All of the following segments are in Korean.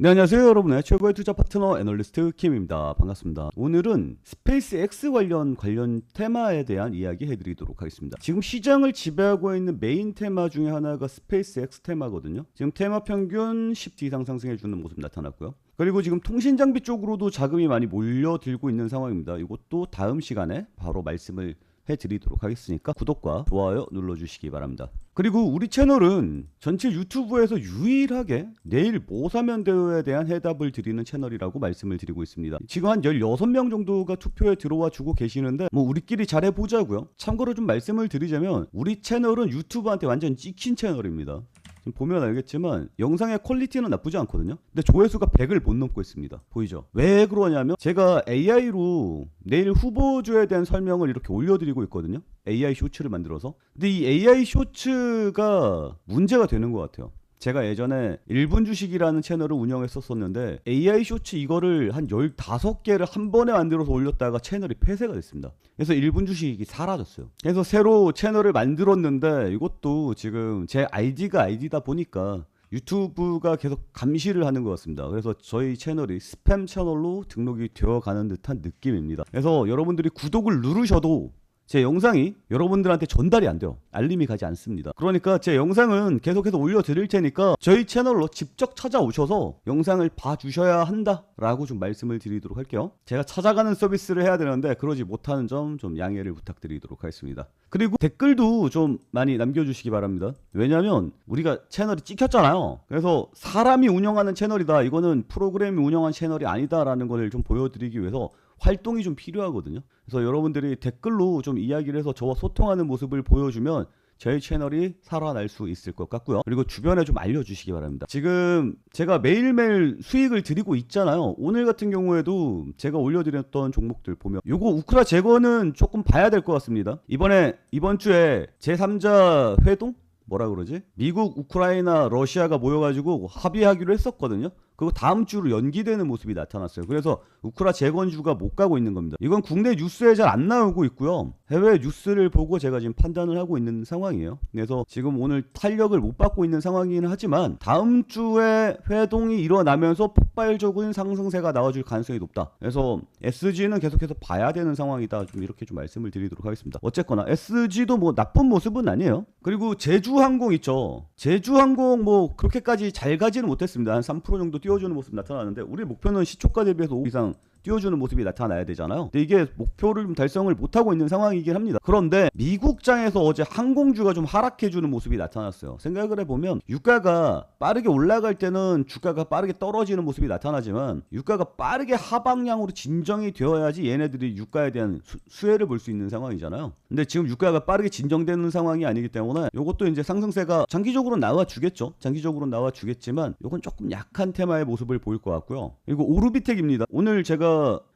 네, 안녕하세요. 여러분의 최고의 투자 파트너 애널리스트 킴입니다. 반갑습니다. 오늘은 스페이스X 관련 테마에 대한 이야기 해드리도록 하겠습니다. 지금 시장을 지배하고 있는 메인 테마 중에 하나가 스페이스X 테마거든요. 지금 테마 평균 10D 이상 상승해주는 모습 나타났고요. 그리고 지금 통신장비 쪽으로도 자금이 많이 몰려들고 있는 상황입니다. 이것도 다음 시간에 바로 말씀을 해드리도록 하겠으니까 구독과 좋아요 눌러주시기 바랍니다. 그리고 우리 채널은 전체 유튜브에서 유일하게 내일 뭐 사면 돼요에 대한 해답을 드리는 채널이라고 말씀을 드리고 있습니다. 지금 한 16명 정도가 투표에 들어와 주고 계시는데 뭐 우리끼리 잘해보자고요. 참고로 좀 말씀을 드리자면 우리 채널은 유튜브한테 완전 찍힌 채널입니다. 지금 보면 알겠지만 영상의 퀄리티는 나쁘지 않거든요. 근데 조회수가 100을 못 넘고 있습니다. 보이죠? 왜 그러냐면 제가 AI로 내일 후보주에 대한 설명을 이렇게 올려드리고 있거든요. AI 쇼츠를 만들어서. 근데 이 AI 쇼츠가 문제가 되는 것 같아요. 제가 예전에 1분 주식이라는 채널을 운영했었는데 AI 쇼츠 이거를 한 15개를 한 번에 만들어서 올렸다가 채널이 폐쇄가 됐습니다. 그래서 1분 주식이 사라졌어요. 그래서 새로 채널을 만들었는데 이것도 지금 제 아이디가 아이디다 보니까 유튜브가 계속 감시를 하는 것 같습니다. 그래서 저희 채널이 스팸 채널로 등록이 되어가는 듯한 느낌입니다. 그래서 여러분들이 구독을 누르셔도 제 영상이 여러분들한테 전달이 안 돼요. 알림이 가지 않습니다. 그러니까 제 영상은 계속해서 올려드릴 테니까 저희 채널로 직접 찾아오셔서 영상을 봐주셔야 한다라고 좀 말씀을 드리도록 할게요. 제가 찾아가는 서비스를 해야 되는데 그러지 못하는 점 좀 양해를 부탁드리도록 하겠습니다. 그리고 댓글도 좀 많이 남겨주시기 바랍니다. 왜냐면 우리가 채널이 찍혔잖아요. 그래서 사람이 운영하는 채널이다. 이거는 프로그램이 운영한 채널이 아니다라는 걸 좀 보여드리기 위해서 활동이 좀 필요하거든요. 그래서 여러분들이 댓글로 좀 이야기를 해서 저와 소통하는 모습을 보여주면 저희 채널이 살아날 수 있을 것 같고요. 그리고 주변에 좀 알려주시기 바랍니다. 지금 제가 매일매일 수익을 드리고 있잖아요. 오늘 같은 경우에도 제가 올려드렸던 종목들 보면 요거 우크라 재건은 조금 봐야 될 것 같습니다. 이번 주에 제3자 회동? 뭐라 그러지? 미국, 우크라이나, 러시아가 모여가지고 합의하기로 했었거든요. 그거 다음 주로 연기되는 모습이 나타났어요. 그래서 우크라 재건주가 못 가고 있는 겁니다. 이건 국내 뉴스에 잘 안 나오고 있고요. 해외 뉴스를 보고 제가 지금 판단을 하고 있는 상황이에요. 그래서 지금 오늘 탄력을 못 받고 있는 상황이긴 하지만 다음 주에 회동이 일어나면서 폭발적인 상승세가 나와줄 가능성이 높다. 그래서 SG는 계속해서 봐야 되는 상황이다. 좀 이렇게 좀 말씀을 드리도록 하겠습니다. 어쨌거나 SG도 뭐 나쁜 모습은 아니에요. 그리고 제주항공 있죠. 제주항공 뭐 그렇게까지 잘 가지는 못했습니다. 한 3% 정도 띄워주는 모습 나타나는데 우리 목표는 시초가 대비해서 5 이상 띄워주는 모습이 나타나야 되잖아요. 근데 이게 목표를 좀 달성을 못하고 있는 상황이긴 합니다. 그런데 미국장에서 어제 항공주가 좀 하락해주는 모습이 나타났어요. 생각을 해보면 유가가 빠르게 올라갈 때는 주가가 빠르게 떨어지는 모습이 나타나지만 유가가 빠르게 하방향으로 진정이 되어야지 얘네들이 유가에 대한 수혜를 볼 수 있는 상황이잖아요. 근데 지금 유가가 빠르게 진정되는 상황이 아니기 때문에 이것도 이제 상승세가 장기적으로 나와주겠죠. 장기적으로 나와주겠지만 이건 조금 약한 테마의 모습을 보일 것 같고요. 그리고 오르비텍입니다. 오늘 제가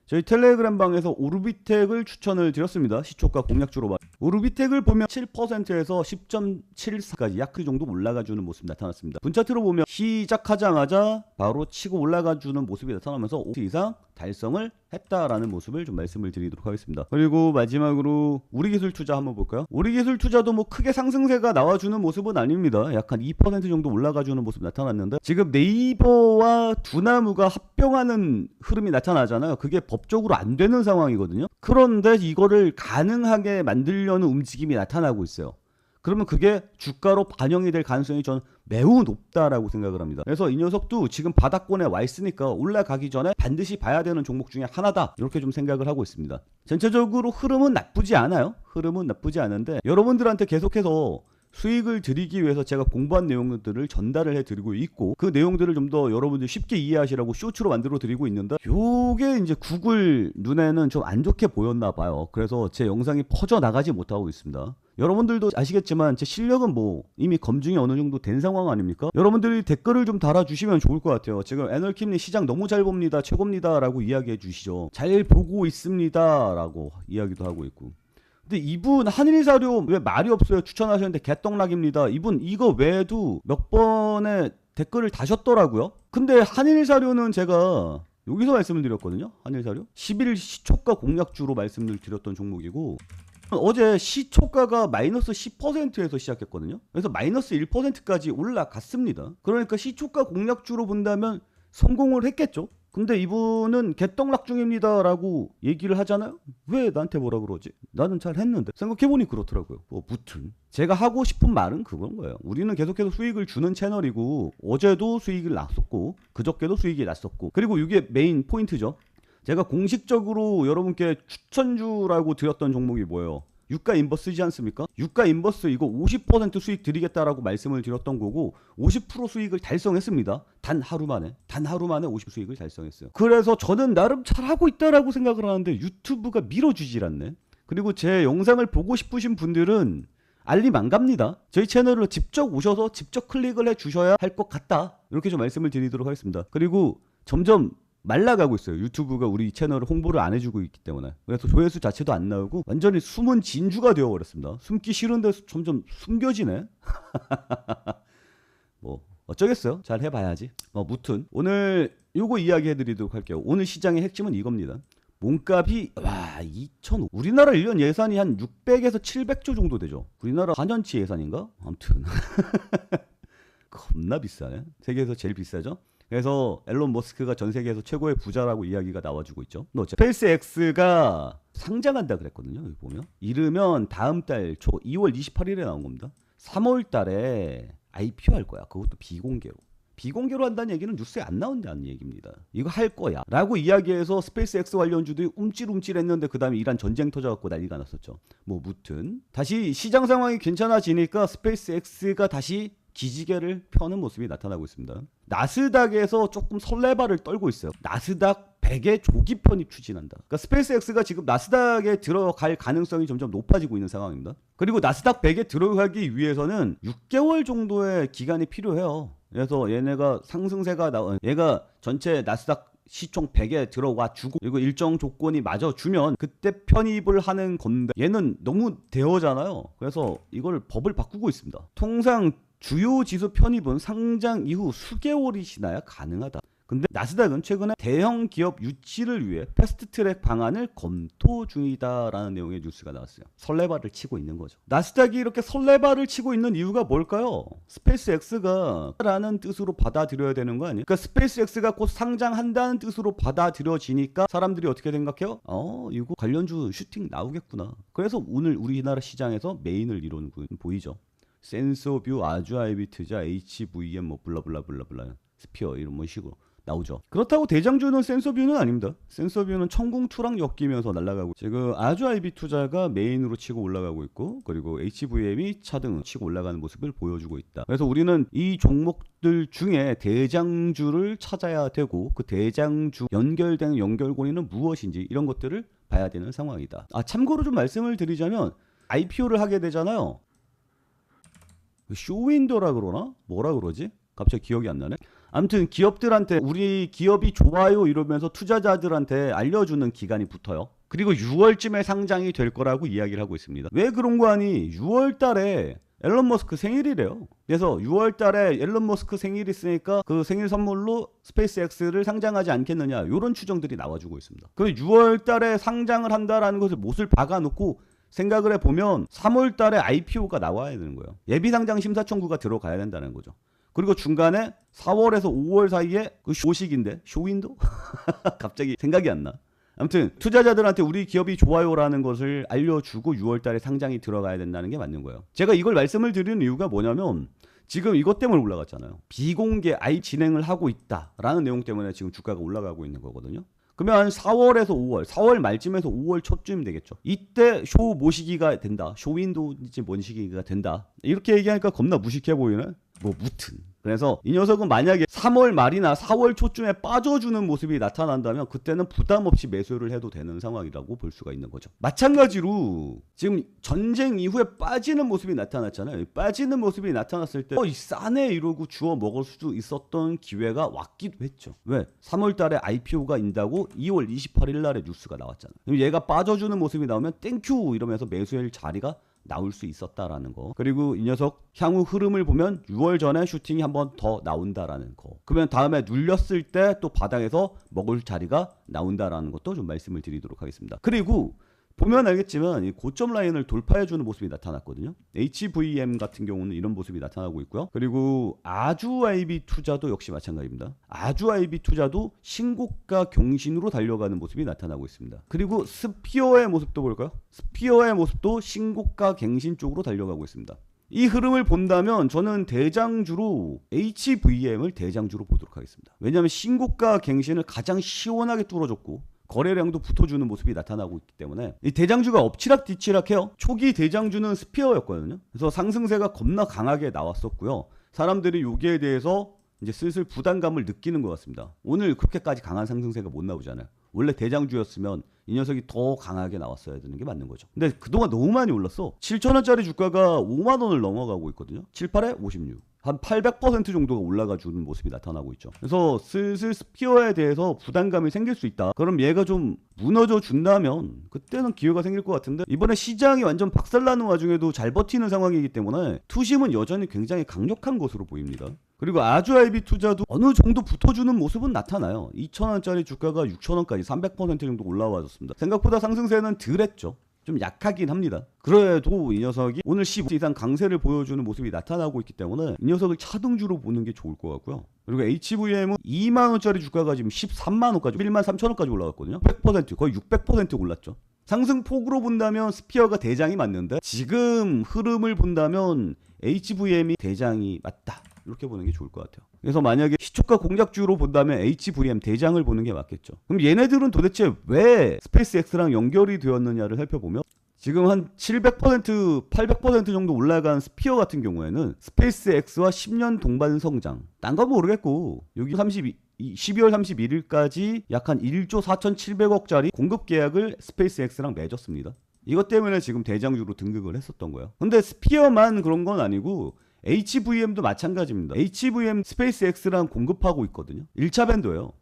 저희 텔레그램 방에서 오르비텍을 추천을 드렸습니다. 시초가 공략주로. 오르비텍을 보면 7%에서 10.74까지 약 그 정도 올라가주는 모습이 나타났습니다. 분차트로 보면 시작하자마자 바로 치고 올라가주는 모습이 나타나면서 5% 이상 달성을 했다라는 모습을 좀 말씀을 드리도록 하겠습니다. 그리고 마지막으로 우리기술투자 한번 볼까요? 우리기술투자도 뭐 크게 상승세가 나와주는 모습은 아닙니다. 약 한 2% 정도 올라가주는 모습 나타났는데 지금 네이버와 두나무가 합병하는 흐름이 나타나잖아요. 그게 법적으로 안 되는 상황이거든요. 그런데 이거를 가능하게 만들려는 움직임이 나타나고 있어요. 그러면 그게 주가로 반영이 될 가능성이 저는 매우 높다라고 생각을 합니다. 그래서 이 녀석도 지금 바닥권에 와 있으니까 올라가기 전에 반드시 봐야 되는 종목 중에 하나다. 이렇게 좀 생각을 하고 있습니다. 전체적으로 흐름은 나쁘지 않아요. 흐름은 나쁘지 않은데 여러분들한테 계속해서 수익을 드리기 위해서 제가 공부한 내용들을 전달을 해드리고 있고 그 내용들을 좀 더 여러분들이 쉽게 이해하시라고 쇼츠로 만들어 드리고 있는데 요게 이제 구글 눈에는 좀 안 좋게 보였나 봐요. 그래서 제 영상이 퍼져나가지 못하고 있습니다. 여러분들도 아시겠지만 제 실력은 뭐 이미 검증이 어느 정도 된 상황 아닙니까? 여러분들이 댓글을 좀 달아주시면 좋을 것 같아요. 지금 애널킴님 시장 너무 잘 봅니다. 최고입니다. 라고 이야기해 주시죠. 잘 보고 있습니다. 라고 이야기도 하고 있고. 근데 이분 한일사료 왜 말이 없어요? 추천하셨는데 개떡락입니다. 이분 이거 외에도 몇 번의 댓글을 다셨더라고요. 근데 한일사료는 제가 여기서 말씀을 드렸거든요. 한일사료 11일 시초가 공략주로 말씀을 드렸던 종목이고 어제 시초가가 마이너스 10%에서 시작했거든요. 그래서 마이너스 1%까지 올라갔습니다. 그러니까 시초가 공략주로 본다면 성공을 했겠죠. 근데 이분은 개떡락 중입니다 라고 얘기를 하잖아요. 왜 나한테 뭐라 그러지? 나는 잘 했는데. 생각해보니 그렇더라고요. 뭐 무튼 제가 하고 싶은 말은 그건 거예요. 우리는 계속해서 수익을 주는 채널이고, 어제도 수익을 났었고 그저께도 수익이 났었고, 그리고 이게 메인 포인트죠. 제가 공식적으로 여러분께 추천주라고 드렸던 종목이 뭐예요? 유가 인버스지 않습니까? 유가 인버스 이거 50% 수익 드리겠다라고 말씀을 드렸던 거고, 50% 수익을 달성했습니다. 단 하루 만에 50% 수익을 달성했어요. 그래서 저는 나름 잘하고 있다라고 생각을 하는데 유튜브가 밀어주질 않네. 그리고 제 영상을 보고 싶으신 분들은 알림 안 갑니다. 저희 채널을 직접 오셔서 직접 클릭을 해 주셔야 할 것 같다, 이렇게 좀 말씀을 드리도록 하겠습니다. 그리고 점점 말라가고 있어요. 유튜브가 우리 채널을 홍보를 안 해주고 있기 때문에. 그래서 조회수 자체도 안 나오고 완전히 숨은 진주가 되어버렸습니다. 숨기 싫은데 점점 숨겨지네. 뭐 어쩌겠어요. 잘 해봐야지. 무튼 오늘 요거 이야기 해드리도록 할게요. 오늘 시장의 핵심은 이겁니다. 몸값이 2,000, 우리나라 1년 예산이 한 600에서 700조 정도 되죠. 우리나라 4년치 예산인가? 아무튼 겁나 비싸네. 세계에서 제일 비싸죠. 그래서 앨런 머스크가 전 세계에서 최고의 부자라고 이야기가 나와주고 있죠. 스페이스X가 상장한다 그랬거든요. 여기 보면 이르면 다음 달 초 2월 28일에 나온 겁니다. 3월 달에 IPO 할 거야. 그것도 비공개로 한다는 얘기는 뉴스에 안 나온다는 얘기입니다. 이거 할 거야 라고 이야기해서 스페이스X 관련주들이 움찔움찔했는데 그 다음에 이란 전쟁 터져갖고 난리가 났었죠. 뭐 무튼 다시 시장 상황이 괜찮아지니까 스페이스X가 다시 기지개를 펴는 모습이 나타나고 있습니다. 나스닥에서 조금 설레발을 떨고 있어요. 나스닥 100의 조기 편입 추진한다. 그러니까 스페이스X가 지금 나스닥에 들어갈 가능성이 점점 높아지고 있는 상황입니다. 그리고 나스닥 100에 들어가기 위해서는 6개월 정도의 기간이 필요해요. 그래서 얘네가 상승세가 얘가 전체 나스닥 시총 100에 들어와 주고, 그리고 일정 조건이 맞아주면 그때 편입을 하는 건데, 얘는 너무 대어잖아요. 그래서 이걸 법을 바꾸고 있습니다. 통상 주요 지수 편입은 상장 이후 수개월이 지나야 가능하다. 근데 나스닥은 최근에 대형 기업 유치를 위해 패스트트랙 방안을 검토 중이다라는 내용의 뉴스가 나왔어요. 설레발을 치고 있는 거죠. 나스닥이 이렇게 설레발을 치고 있는 이유가 뭘까요? 스페이스X가 라는 뜻으로 받아들여야 되는 거 아니에요? 그러니까 스페이스X가 곧 상장한다는 뜻으로 받아들여지니까 사람들이 어떻게 생각해요? 이거 관련주 슈팅 나오겠구나. 그래서 오늘 우리나라 시장에서 메인을 이루는 분 보이죠? 센서뷰, 아주아이비 투자, HVM 뭐 블라블라블라블라 스피어 이런 뭐 식으로 나오죠. 그렇다고 대장주는 센서뷰는 아닙니다. 센서뷰는 천궁투랑 엮이면서 날아가고, 지금 아주아이비 투자가 메인으로 치고 올라가고 있고, 그리고 HVM이 차등 치고 올라가는 모습을 보여주고 있다. 그래서 우리는 이 종목들 중에 대장주를 찾아야 되고, 그 대장주 연결되는 연결고리는 무엇인지 이런 것들을 봐야 되는 상황이다. 참고로 좀 말씀을 드리자면 IPO를 하게 되잖아요. 쇼윈도라 그러나? 뭐라 그러지? 갑자기 기억이 안 나네. 아무튼 기업들한테 우리 기업이 좋아요 이러면서 투자자들한테 알려주는 기간이 붙어요. 그리고 6월쯤에 상장이 될 거라고 이야기를 하고 있습니다. 왜 그런 거 아니? 6월 달에 앨런 머스크 생일이래요. 그래서 6월 달에 앨런 머스크 생일이 있으니까 그 생일 선물로 스페이스X를 상장하지 않겠느냐, 이런 추정들이 나와주고 있습니다. 그 6월 달에 상장을 한다라는 것을 못을 박아놓고 생각을 해보면 3월 달에 IPO가 나와야 되는 거예요. 예비상장 심사 청구가 들어가야 된다는 거죠. 그리고 중간에 4월에서 5월 사이에 그 쇼식인데 쇼윈도? 갑자기 생각이 안 나. 아무튼 투자자들한테 우리 기업이 좋아요라는 것을 알려주고 6월 달에 상장이 들어가야 된다는 게 맞는 거예요. 제가 이걸 말씀을 드리는 이유가 뭐냐면 지금 이것 때문에 올라갔잖아요. 비공개 진행을 하고 있다라는 내용 때문에 지금 주가가 올라가고 있는 거거든요. 그러면 한 4월에서 5월, 4월 말쯤에서 5월 초쯤 되겠죠. 이때 쇼 모시기가 된다. 쇼윈도인지 뭔 시기가 된다. 이렇게 얘기하니까 겁나 무식해 보이네. 뭐 무튼. 그래서 이 녀석은 만약에 3월 말이나 4월 초쯤에 빠져주는 모습이 나타난다면 그때는 부담 없이 매수를 해도 되는 상황이라고 볼 수가 있는 거죠. 마찬가지로 지금 전쟁 이후에 빠지는 모습이 나타났잖아요. 빠지는 모습이 나타났을 때 이 싸네 이러고 주워 먹을 수도 있었던 기회가 왔기도 했죠. 왜? 3월 달에 IPO가 인다고 2월 28일 날에 뉴스가 나왔잖아요. 얘가 빠져주는 모습이 나오면 땡큐 이러면서 매수할 자리가 나올 수 있었다라는 거. 그리고 이 녀석 향후 흐름을 보면 6월 전에 슈팅이 한 번 더 나온다라는 거. 그러면 다음에 눌렸을 때 또 바닥에서 먹을 자리가 나온다라는 것도 좀 말씀을 드리도록 하겠습니다. 그리고 보면 알겠지만 이 고점 라인을 돌파해주는 모습이 나타났거든요. HVM 같은 경우는 이런 모습이 나타나고 있고요. 그리고 아주 IB 투자도 역시 마찬가지입니다. 아주 IB 투자도 신고가 경신으로 달려가는 모습이 나타나고 있습니다. 그리고 스피어의 모습도 볼까요? 스피어의 모습도 신고가 갱신 쪽으로 달려가고 있습니다. 이 흐름을 본다면 저는 대장주로 HVM을 대장주로 보도록 하겠습니다. 왜냐하면 신고가 갱신을 가장 시원하게 뚫어줬고 거래량도 붙어주는 모습이 나타나고 있기 때문에 이 대장주가 엎치락뒤치락해요. 초기 대장주는 스피어였거든요. 그래서 상승세가 겁나 강하게 나왔었고요. 사람들이 여기에 대해서 이제 슬슬 부담감을 느끼는 것 같습니다. 오늘 그렇게까지 강한 상승세가 못 나오잖아요. 원래 대장주였으면 이 녀석이 더 강하게 나왔어야 되는 게 맞는 거죠. 근데 그동안 너무 많이 올랐어. 7,000원짜리 주가가 5만 원을 넘어가고 있거든요. 7, 8에 56. 한 800% 정도가 올라가 주는 모습이 나타나고 있죠. 그래서 슬슬 스피어에 대해서 부담감이 생길 수 있다. 그럼 얘가 좀 무너져 준다면 그때는 기회가 생길 것 같은데 이번에 시장이 완전 박살나는 와중에도 잘 버티는 상황이기 때문에 투심은 여전히 굉장히 강력한 것으로 보입니다. 그리고 아주 IB 투자도 어느 정도 붙어주는 모습은 나타나요. 2,000원짜리 주가가 6,000원까지 300% 정도 올라와줬습니다. 생각보다 상승세는 덜했죠. 좀 약하긴 합니다. 그래도 이 녀석이 오늘 15% 이상 강세를 보여주는 모습이 나타나고 있기 때문에 이 녀석을 차등주로 보는 게 좋을 것 같고요. 그리고 HVM은 2만원짜리 주가가 지금 13만원까지 13,000원까지 올라갔거든요. 100% 거의 600% 올랐죠. 상승폭으로 본다면 스피어가 대장이 맞는데 지금 흐름을 본다면 HVM이 대장이 맞다. 이렇게 보는 게 좋을 것 같아요. 그래서 만약에 시초가 공략주로 본다면 HVM 대장을 보는 게 맞겠죠. 그럼 얘네들은 도대체 왜 스페이스X랑 연결이 되었느냐를 살펴보면 지금 한 700%, 800% 정도 올라간 스피어 같은 경우에는 스페이스X와 10년 동반 성장. 딴 건 모르겠고 여기 12월 31일까지 약 한 1조 4,700억짜리 공급 계약을 스페이스X랑 맺었습니다. 이것 때문에 지금 대장주로 등극을 했었던 거예요. 근데 스피어만 그런 건 아니고 HVM도 마찬가지입니다. HVM 스페이스X랑 공급하고 있거든요. 1차 밴도예요.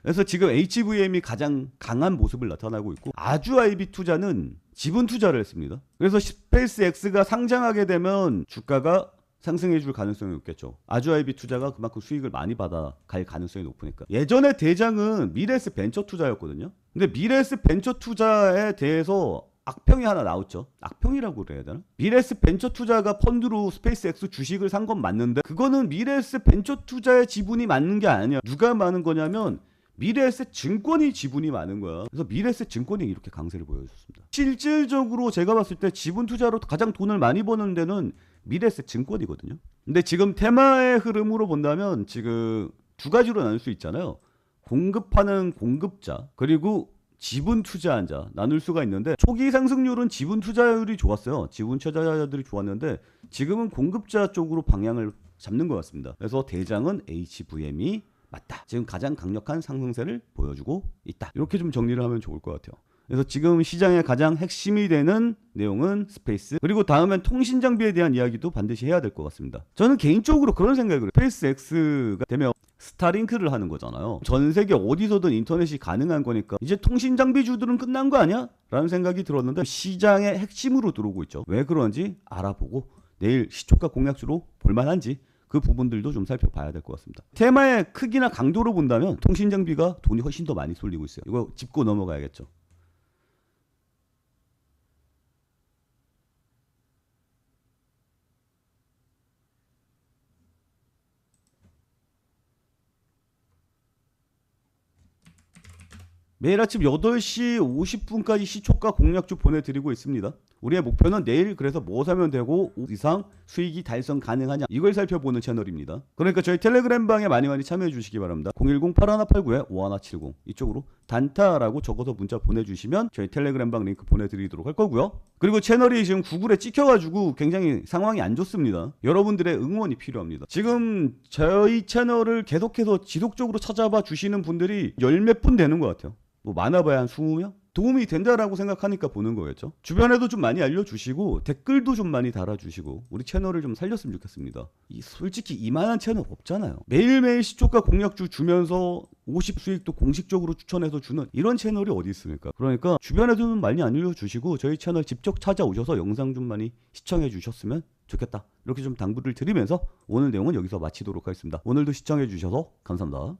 그래서 지금 HVM이 가장 강한 모습을 나타나고 있고 아주 IB 투자는 지분 투자를 했습니다. 그래서 스페이스X가 상장하게 되면 주가가 상승해 줄 가능성이 높겠죠. 아주 IB 투자가 그만큼 수익을 많이 받아갈 가능성이 높으니까. 예전에 대장은 미래에스 벤처 투자였거든요. 근데 미래에스 벤처 투자에 대해서 악평이 하나 나왔죠. 악평이라고 그래야 되나? 미래에스 벤처 투자가 펀드로 스페이스X 주식을 산 건 맞는데 그거는 미래에스 벤처 투자의 지분이 많은 게 아니야. 누가 많은 거냐면 미래에셋 증권이 지분이 많은 거야. 그래서 미래에셋 증권이 이렇게 강세를 보여줬습니다. 실질적으로 제가 봤을 때 지분 투자로 가장 돈을 많이 버는 데는 미래에셋 증권이거든요. 근데 지금 테마의 흐름으로 본다면 지금 두 가지로 나눌 수 있잖아요. 공급하는 공급자 그리고 지분 투자한 자 나눌 수가 있는데 초기 상승률은 지분 투자율이 좋았어요. 지분 투자자들이 좋았는데 지금은 공급자 쪽으로 방향을 잡는 것 같습니다. 그래서 대장은 HVM이 맞다. 지금 가장 강력한 상승세를 보여주고 있다. 이렇게 좀 정리를 하면 좋을 것 같아요. 그래서 지금 시장의 가장 핵심이 되는 내용은 스페이스 그리고 다음엔 통신 장비에 대한 이야기도 반드시 해야 될 것 같습니다. 저는 개인적으로 그런 생각을 해요. 스페이스X가 되면 스타링크를 하는 거잖아요. 전 세계 어디서든 인터넷이 가능한 거니까 이제 통신 장비주들은 끝난 거 아니야? 라는 생각이 들었는데 시장의 핵심으로 들어오고 있죠. 왜 그런지 알아보고 내일 시초가 공략주로 볼만한지 그 부분들도 좀 살펴봐야 될 것 같습니다. 테마의 크기나 강도로 본다면 통신 장비가 돈이 훨씬 더 많이 쏠리고 있어요. 이거 짚고 넘어가야겠죠. 매일 아침 8시 50분까지 시초가 공략주 보내드리고 있습니다. 우리의 목표는 내일 그래서 뭐 사면 되고 5 이상 수익이 달성 가능하냐 이걸 살펴보는 채널입니다. 그러니까 저희 텔레그램 방에 많이 참여해 주시기 바랍니다. 010-8189-5170 이쪽으로 단타라고 적어서 문자 보내주시면 저희 텔레그램 방 링크 보내드리도록 할 거고요. 그리고 채널이 지금 구글에 찍혀가지고 굉장히 상황이 안 좋습니다. 여러분들의 응원이 필요합니다. 지금 저희 채널을 계속해서 지속적으로 찾아봐 주시는 분들이 열 몇 분 되는 것 같아요. 뭐 많아봐야 한 20명? 도움이 된다라고 생각하니까 보는 거겠죠. 주변에도 좀 많이 알려주시고 댓글도 좀 많이 달아주시고 우리 채널을 좀 살렸으면 좋겠습니다. 솔직히 이만한 채널 없잖아요. 매일매일 시초가 공략주 주면서 50 수익도 공식적으로 추천해서 주는 이런 채널이 어디 있습니까? 그러니까 주변에도 좀 많이 알려주시고 저희 채널 직접 찾아오셔서 영상 좀 많이 시청해 주셨으면 좋겠다. 이렇게 좀 당부를 드리면서 오늘 내용은 여기서 마치도록 하겠습니다. 오늘도 시청해 주셔서 감사합니다.